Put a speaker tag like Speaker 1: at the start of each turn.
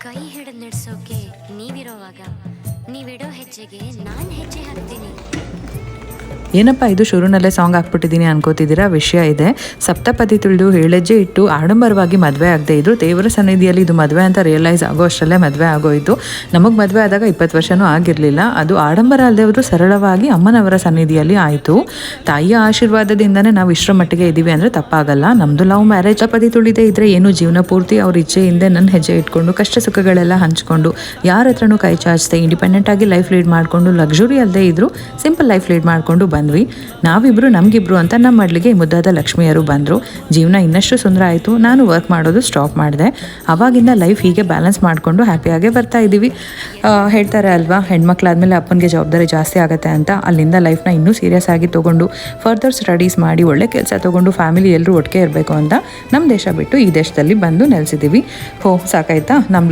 Speaker 1: ಕೈ ಹಿಡಿದು ನಡೆಸೋಕೆ ನೀವಿರೋವಾಗ ನೀವಿಡೋ ಹೆಜ್ಜೆಗೆ ನಾನು ಹೆಜ್ಜೆ ಹಾಕ್ತೀನಿ.
Speaker 2: ಏನಪ್ಪ ಇದು ಶುರುನಲ್ಲೇ ಸಾಂಗ್ ಹಾಕ್ಬಿಟ್ಟಿದ್ದೀನಿ ಅನ್ಕೋತಿದ್ದೀರಾ? ವಿಷಯ ಇದೆ. ಸಪ್ತಪದಿ ತುಳಿದು ಹೇಳೆಜ್ಜೆ ಇಟ್ಟು ಆಡಂಬರವಾಗಿ ಮದುವೆ ಆಗದೆ ಇದ್ರು ದೇವರ ಸನ್ನಿಧಿಯಲ್ಲಿ ಇದು ಮದುವೆ ಅಂತ ರಿಯಲೈಸ್ ಆಗೋ ಅಷ್ಟರಲ್ಲೇ ಮದುವೆ ಆಗೋಯಿತು. ನಮಗೆ ಮದುವೆ ಆದಾಗ 20 ವರ್ಷನೂ ಆಗಿರಲಿಲ್ಲ. ಅದು ಆಡಂಬರ ಅಲ್ಲದೆ ಹೋದ್ರು ಸರಳವಾಗಿ ಅಮ್ಮನವರ ಸನ್ನಿಧಿಯಲ್ಲಿ ಆಯಿತು. ತಾಯಿಯ ಆಶೀರ್ವಾದದಿಂದನೇ ನಾವು ಇಷ್ಟರ ಮಟ್ಟಿಗೆ ಇದ್ದೀವಿ ಅಂದರೆ ತಪ್ಪಾಗಲ್ಲ. ನಮ್ಮದು ಲವ್ ಮ್ಯಾರೇಜ್. ಸಪ್ತಪದಿ ತುಳಿದೇ ಇದ್ದರೆ ಏನು ಜೀವನ ಪೂರ್ತಿ ಅವ್ರ ಇಚ್ಛೆಯಿಂದ ನನ್ನ ಹೆಜ್ಜೆ ಇಟ್ಕೊಂಡು ಕಷ್ಟ ಸುಖಗಳೆಲ್ಲ ಹಂಚ್ಕೊಂಡು ಯಾರ ಹತ್ರನೂ ಕೈ ಚಾಚಿದೆ ಇಂಡಿಪೆಂಡೆಂಟಾಗಿ ಲೈಫ್ ಲೀಡ್ ಮಾಡಿಕೊಂಡು ಲಕ್ಸುರಿ ಅಲ್ಲದೆ ಇದ್ರು ಸಿಂಪಲ್ ಲೈಫ್ ಲೀಡ್ ಮಾಡಿಕೊಂಡು ಬಂದ್ವಿ. ನಾವಿಬ್ರು ನಮಗಿಬ್ರು ಅಂತ ನಮ್ಮ ಮಡ್ಲಿಗೆ ಮುದ್ದಾದ ಲಕ್ಷ್ಮಿಯರು ಬಂದರು. ಜೀವನ ಇನ್ನಷ್ಟು ಸುಂದರ ಆಯಿತು. ನಾನು ವರ್ಕ್ ಮಾಡೋದು ಸ್ಟಾಪ್ ಮಾಡಿದೆ. ಅವಾಗಿಂದ ಲೈಫ್ ಹೀಗೆ ಬ್ಯಾಲೆನ್ಸ್ ಮಾಡಿಕೊಂಡು ಹ್ಯಾಪಿಯಾಗೇ ಬರ್ತಾ ಇದ್ದೀವಿ. ಹೇಳ್ತಾರೆ ಅಲ್ವಾ, ಹೆಣ್ಮಕ್ಳಾದ್ಮೇಲೆ ಅಪ್ಪನಿಗೆ ಜವಾಬ್ದಾರಿ ಜಾಸ್ತಿ ಆಗುತ್ತೆ ಅಂತ. ಅಲ್ಲಿಂದ ಲೈಫ್ನ ಇನ್ನೂ ಸೀರಿಯಸ್ ಆಗಿ ತೊಗೊಂಡು ಫರ್ದರ್ ಸ್ಟಡೀಸ್ ಮಾಡಿ ಒಳ್ಳೆ ಕೆಲಸ ತೊಗೊಂಡು ಫ್ಯಾಮಿಲಿ ಎಲ್ಲರೂ ಒಟ್ಟಿಗೆ ಇರಬೇಕು ಅಂತ ನಮ್ಮ ದೇಶ ಬಿಟ್ಟು ಈ ದೇಶದಲ್ಲಿ ಬಂದು ನೆಲೆಸಿದ್ದೀವಿ. ಸಾಕಾಯ್ತಾ? ನಮ್ಮ